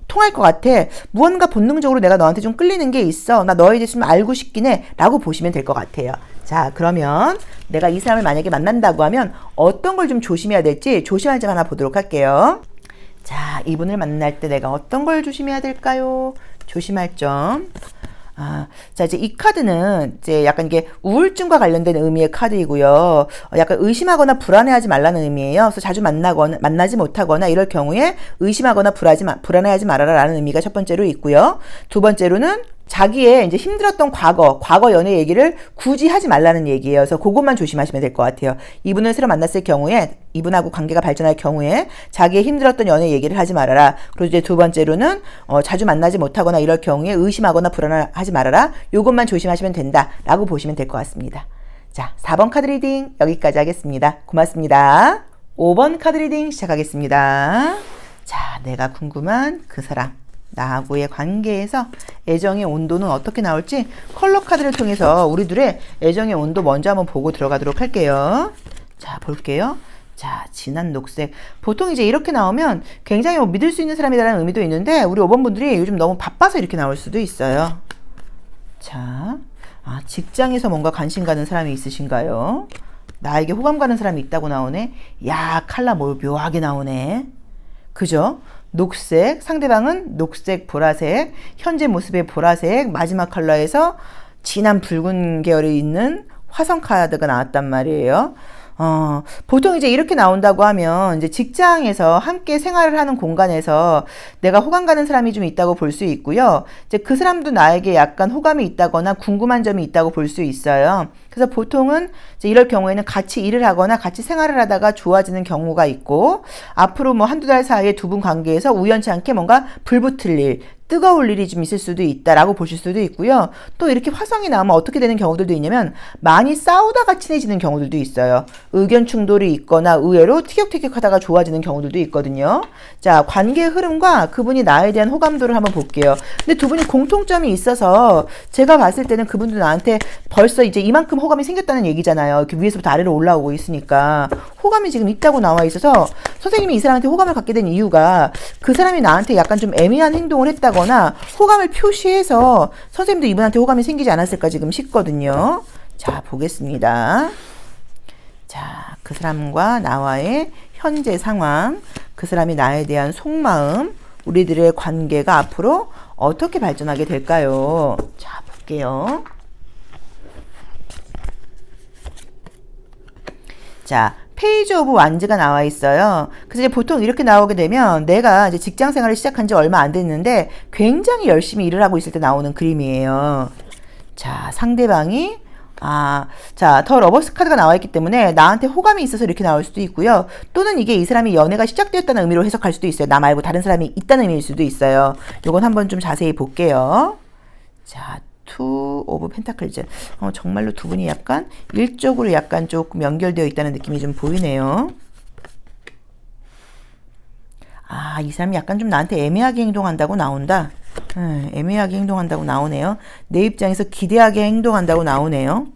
통할 것 같아. 무언가 본능적으로 내가 너한테 좀 끌리는 게 있어. 나 너에 대해서 좀 알고 싶긴 해 라고 보시면 될 것 같아요. 자, 그러면 내가 이 사람을 만약에 만난다고 하면 어떤 걸 좀 조심해야 될지 조심할 점 하나 보도록 할게요. 자, 이분을 만날 때 내가 어떤 걸 조심해야 될까요? 조심할 점. 자, 이제 이 카드는 이제 약간 이게 우울증과 관련된 의미의 카드이고요. 약간 의심하거나 불안해하지 말라는 의미예요. 그래서 자주 만나지 못하거나 이럴 경우에 의심하거나 불안해하지 말아라라는 의미가 첫 번째로 있고요. 두 번째로는 자기의 이제 힘들었던 과거 연애 얘기를 굳이 하지 말라는 얘기예요. 그래서 그것만 조심하시면 될 것 같아요. 이분을 새로 만났을 경우에, 이분하고 관계가 발전할 경우에 자기의 힘들었던 연애 얘기를 하지 말아라. 그리고 이제 두 번째로는 자주 만나지 못하거나 이럴 경우에 의심하거나 불안하지 말아라. 요것만 조심하시면 된다라고 보시면 될 것 같습니다. 자, 4번 카드 리딩 여기까지 하겠습니다. 고맙습니다. 5번 카드 리딩 시작하겠습니다. 자, 내가 궁금한 그 사람, 나하고의 관계에서 애정의 온도는 어떻게 나올지 컬러 카드를 통해서 우리 둘의 애정의 온도 먼저 한번 보고 들어가도록 할게요. 자, 볼게요. 자, 진한 녹색. 보통 이제 이렇게 나오면 굉장히 믿을 수 있는 사람이라는 의미도 있는데, 우리 5번 분들이 요즘 너무 바빠서 이렇게 나올 수도 있어요. 자, 직장에서 뭔가 관심 가는 사람이 있으신가요? 나에게 호감 가는 사람이 있다고 나오네. 야, 컬러 묘하게 나오네. 그죠? 녹색, 상대방은 녹색, 보라색, 현재 모습의 보라색, 마지막 컬러에서 진한 붉은 계열이 있는 화성 카드가 나왔단 말이에요. 보통 이제 이렇게 나온다고 하면 이제 직장에서 함께 생활을 하는 공간에서 내가 호감 가는 사람이 좀 있다고 볼 수 있고요. 이제 그 사람도 나에게 약간 호감이 있다거나 궁금한 점이 있다고 볼 수 있어요. 그래서 보통은 이제 이럴 경우에는 같이 일을 하거나 같이 생활을 하다가 좋아지는 경우가 있고, 앞으로 한두 달 사이에 두 분 관계에서 우연치 않게 뭔가 불붙을 일, 뜨거울 일이 좀 있을 수도 있다라고 보실 수도 있고요. 또 이렇게 화성이 나오면 어떻게 되는 경우들도 있냐면 많이 싸우다가 친해지는 경우들도 있어요. 의견 충돌이 있거나 의외로 티격태격하다가 좋아지는 경우들도 있거든요. 자, 관계의 흐름과 그분이 나에 대한 호감도를 한번 볼게요. 근데 두 분이 공통점이 있어서 제가 봤을 때는 그분도 나한테 벌써 이제 이만큼 호감이 생겼다는 얘기잖아요. 이렇게 위에서부터 아래로 올라오고 있으니까 호감이 지금 있다고 나와 있어서 선생님이 이 사람한테 호감을 갖게 된 이유가 그 사람이 나한테 약간 좀 애매한 행동을 했다거나 호감을 표시해서 선생님도 이분한테 호감이 생기지 않았을까 지금 싶거든요. 자, 보겠습니다. 자, 그 사람과 나와의 현재 상황, 그 사람이 나에 대한 속마음, 우리들의 관계가 앞으로 어떻게 발전하게 될까요? 자, 볼게요. 자, 페이지 오브 완즈가 나와 있어요. 그래서 이제 보통 이렇게 나오게 되면 내가 이제 직장 생활을 시작한 지 얼마 안 됐는데 굉장히 열심히 일을 하고 있을 때 나오는 그림이에요. 자, 상대방이 자, 더 러버스 카드가 나와 있기 때문에 나한테 호감이 있어서 이렇게 나올 수도 있고요. 또는 이게 이 사람이 연애가 시작되었다는 의미로 해석할 수도 있어요. 나 말고 다른 사람이 있다는 의미일 수도 있어요. 요건 한번 좀 자세히 볼게요. 자, 투 오브 펜타클즈. 정말로 두 분이 약간 일적으로 약간 조금 연결되어 있다는 느낌이 좀 보이네요. 이 사람이 약간 좀 나한테 애매하게 행동한다고 나온다. 애매하게 행동한다고 나오네요. 내 입장에서 기대하게 행동한다고 나오네요.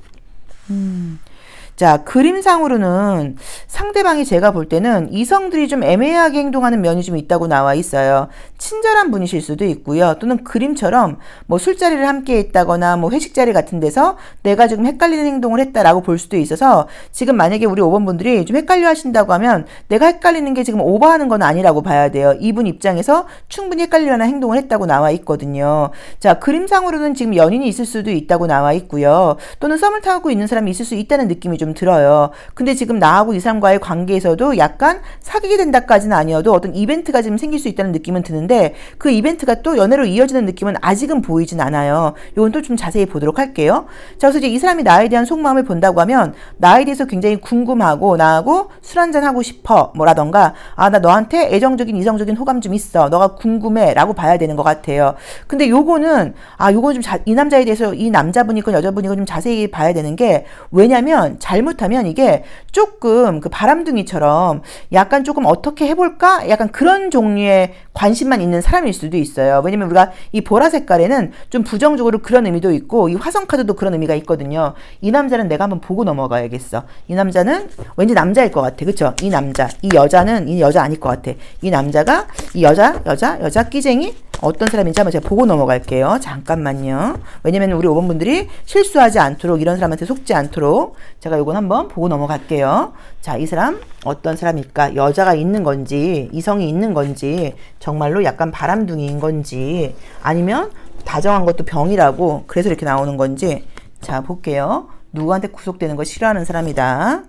자, 그림상으로는 상대방이 제가 볼 때는 이성들이 좀 애매하게 행동하는 면이 좀 있다고 나와 있어요. 친절한 분이실 수도 있고요. 또는 그림처럼 뭐 술자리를 함께 했다거나 뭐 회식 자리 같은 데서 내가 지금 헷갈리는 행동을 했다라고 볼 수도 있어서 지금 만약에 우리 5번 분들이 좀 헷갈려 하신다고 하면 내가 헷갈리는 게 지금 오버하는 건 아니라고 봐야 돼요. 이분 입장에서 충분히 헷갈리려는 행동을 했다고 나와 있거든요. 자, 그림상으로는 지금 연인이 있을 수도 있다고 나와 있고요. 또는 썸을 타고 있는 사람이 있을 수 있다는 느낌이 좀 들어요. 근데 지금 나하고 이 사람과의 관계에서도 약간 사귀게 된다까지는 아니어도 어떤 이벤트가 지금 생길 수 있다는 느낌은 드는데 그 이벤트가 또 연애로 이어지는 느낌은 아직은 보이진 않아요. 이건 또 좀 자세히 보도록 할게요. 자, 그래서 이제 이 사람이 나에 대한 속마음을 본다고 하면 나에 대해서 굉장히 궁금하고 나하고 술 한잔 하고 싶어 뭐라던가 나 너한테 애정적인 이성적인 호감 좀 있어. 너가 궁금해 라고 봐야 되는 것 같아요. 근데 요거는 요건 좀 이 남자에 대해서 이 남자분이건 여자분이건 좀 자세히 봐야 되는 게 왜냐면 잘못하면 이게 조금 그 바람둥이처럼 약간 조금 어떻게 해볼까? 약간 그런 종류의 관심만 있는 사람일 수도 있어요. 왜냐면 우리가 이 보라 색깔에는 좀 부정적으로 그런 의미도 있고 이 화성 카드도 그런 의미가 있거든요. 이 남자는 내가 한번 보고 넘어가야겠어. 이 남자는 왠지 남자일 것 같아. 그쵸? 이 남자. 이 여자는 이 여자 아닐 것 같아. 이 남자가 이 여자 끼쟁이? 어떤 사람인지 한번 제가 보고 넘어갈게요. 잠깐만요. 왜냐면 우리 5번 분들이 실수하지 않도록 이런 사람한테 속지 않도록 제가 요건 한번 보고 넘어갈게요. 자, 이 사람 어떤 사람일까? 여자가 있는 건지 이성이 있는 건지 정말로 약간 바람둥이인 건지 아니면 다정한 것도 병이라고 그래서 이렇게 나오는 건지 자, 볼게요. 누구한테 구속되는 거 싫어하는 사람이다.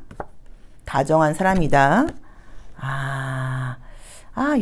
다정한 사람이다.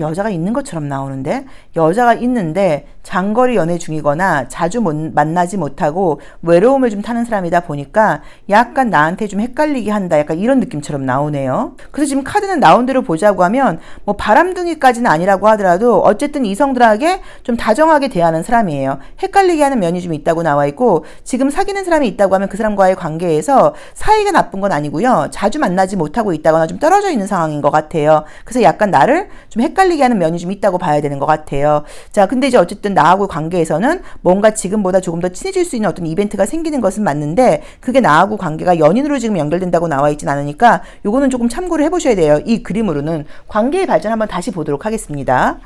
여자가 있는 것처럼 나오는데 여자가 있는데 장거리 연애 중이거나 자주 만나지 못하고 외로움을 좀 타는 사람이다 보니까 약간 나한테 좀 헷갈리게 한다. 약간 이런 느낌처럼 나오네요. 그래서 지금 카드는 나온 대로 보자고 하면 뭐 바람둥이까지는 아니라고 하더라도 어쨌든 이성들에게 좀 다정하게 대하는 사람이에요. 헷갈리게 하는 면이 좀 있다고 나와 있고 지금 사귀는 사람이 있다고 하면 그 사람과의 관계에서 사이가 나쁜 건 아니고요. 자주 만나지 못하고 있다거나 좀 떨어져 있는 상황인 것 같아요. 그래서 약간 나를 좀 헷갈리게 하는 면이 좀 있다고 봐야 되는 것 같아요. 자, 근데 이제 어쨌든 나하고 관계에서는 뭔가 지금보다 조금 더 친해질 수 있는 어떤 이벤트가 생기는 것은 맞는데 그게 나하고 관계가 연인으로 지금 연결된다고 나와 있진 않으니까 요거는 조금 참고를 해보셔야 돼요. 이 그림으로는 관계의 발전 한번 다시 보도록 하겠습니다.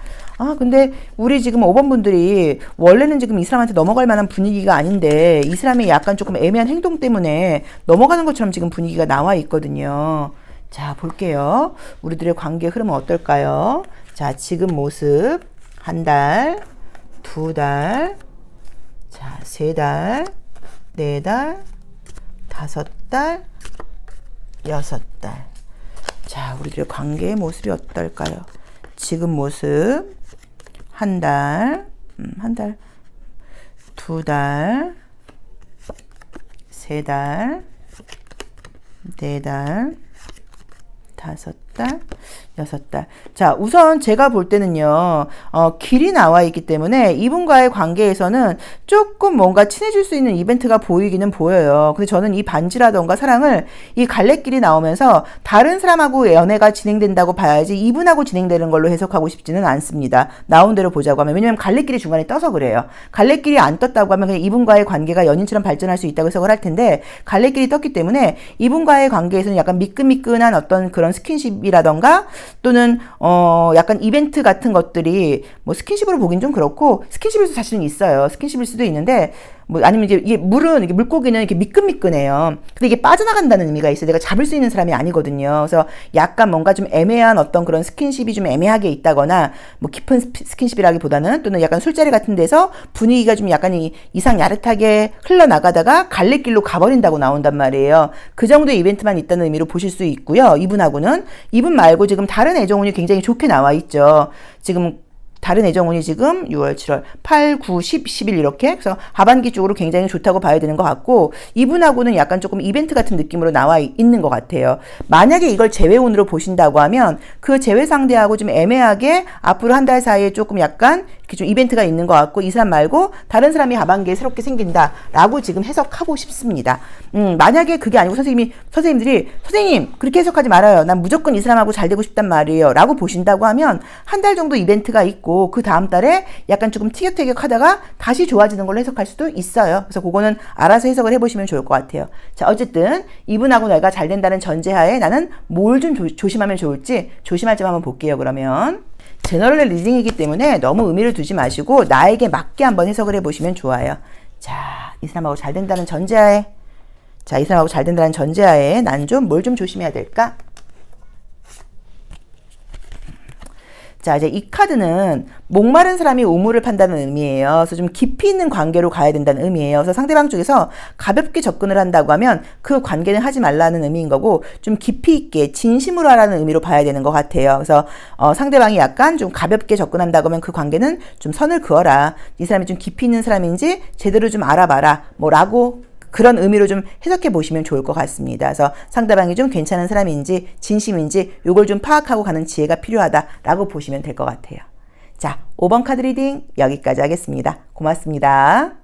근데 우리 지금 5번 분들이 원래는 지금 이 사람한테 넘어갈 만한 분위기가 아닌데 이 사람이 약간 조금 애매한 행동 때문에 넘어가는 것처럼 지금 분위기가 나와 있거든요. 자, 볼게요. 우리들의 관계 흐름은 어떨까요? 자, 지금 모습 한 달, 두 달, 자, 세 달, 네 달, 다섯 달, 여섯 달. 자, 우리들의 관계의 모습이 어떨까요? 지금 모습 한 달, 두 달, 세 달, 네 달, 다섯 달, 6달. 자, 우선 제가 볼 때는요, 길이 나와 있기 때문에 이분과의 관계에서는 조금 뭔가 친해질 수 있는 이벤트가 보이기는 보여요. 근데 저는 이 반지라던가 사랑을 이 갈래길이 나오면서 다른 사람하고 연애가 진행된다고 봐야지 이분하고 진행되는 걸로 해석하고 싶지는 않습니다. 나온 대로 보자고 하면. 왜냐면 갈래길이 중간에 떠서 그래요. 갈래길이 안 떴다고 하면 그냥 이분과의 관계가 연인처럼 발전할 수 있다고 해석을 할 텐데, 갈래길이 떴기 때문에 이분과의 관계에서는 약간 미끈미끈한 어떤 그런 스킨십이라던가 또는 약간 이벤트 같은 것들이 뭐 스킨십으로 보긴 좀 그렇고, 스킨십일 수 사실은 있어요. 스킨십일 수도 있는데, 뭐 아니면 이제 이게 이게 물고기는 이렇게 미끈미끈해요. 근데 이게 빠져나간다는 의미가 있어요. 내가 잡을 수 있는 사람이 아니거든요. 그래서 약간 뭔가 좀 애매한 어떤 그런 스킨십이 좀 애매하게 있다거나, 뭐 깊은 스킨십이라기보다는, 또는 약간 술자리 같은 데서 분위기가 좀 약간 이상 야릇하게 흘러나가다가 갈래길로 가버린다고 나온단 말이에요. 그 정도의 이벤트만 있다는 의미로 보실 수 있고요. 이분하고는. 이분 말고 지금 다른 애정운이 굉장히 좋게 나와 있죠. 지금 다른 애정운이 지금 6월, 7월, 8, 9, 10, 11 이렇게, 그래서 하반기 쪽으로 굉장히 좋다고 봐야 되는 것 같고, 이분하고는 약간 조금 이벤트 같은 느낌으로 나와 있는 것 같아요. 만약에 이걸 재회운으로 보신다고 하면 그 재회 상대하고 좀 애매하게 앞으로 한 달 사이에 조금 약간 이렇게 좀 이벤트가 있는 것 같고, 이 사람 말고 다른 사람이 하반기에 새롭게 생긴다라고 지금 해석하고 싶습니다. 만약에 그게 아니고 선생님들이 선생님 그렇게 해석하지 말아요. 난 무조건 이 사람하고 잘 되고 싶단 말이에요. 라고 보신다고 하면 한 달 정도 이벤트가 있고, 그 다음 달에 약간 조금 티격태격 하다가 다시 좋아지는 걸로 해석할 수도 있어요. 그래서 그거는 알아서 해석을 해보시면 좋을 것 같아요. 자, 어쨌든 이분하고 내가 잘 된다는 전제하에 나는 뭘 좀 조심하면 좋을지, 조심할 점 한번 볼게요. 그러면 제너럴 리딩이기 때문에 너무 의미를 두지 마시고 나에게 맞게 한번 해석을 해보시면 좋아요. 자, 이 사람하고 잘 된다는 전제하에, 난 좀 뭘 좀 조심해야 될까? 자, 이제 이 카드는 목마른 사람이 우물을 판다는 의미예요. 그래서 좀 깊이 있는 관계로 가야 된다는 의미예요. 그래서 상대방 쪽에서 가볍게 접근을 한다고 하면 그 관계는 하지 말라는 의미인 거고, 좀 깊이 있게 진심으로 하라는 의미로 봐야 되는 것 같아요. 그래서 상대방이 약간 좀 가볍게 접근한다고 하면 그 관계는 좀 선을 그어라. 이 사람이 좀 깊이 있는 사람인지 제대로 좀 알아봐라. 뭐라고 그런 의미로 좀 해석해 보시면 좋을 것 같습니다. 그래서 상대방이 좀 괜찮은 사람인지 진심인지 요걸 좀 파악하고 가는 지혜가 필요하다라고 보시면 될 것 같아요. 자, 5번 카드 리딩 여기까지 하겠습니다. 고맙습니다.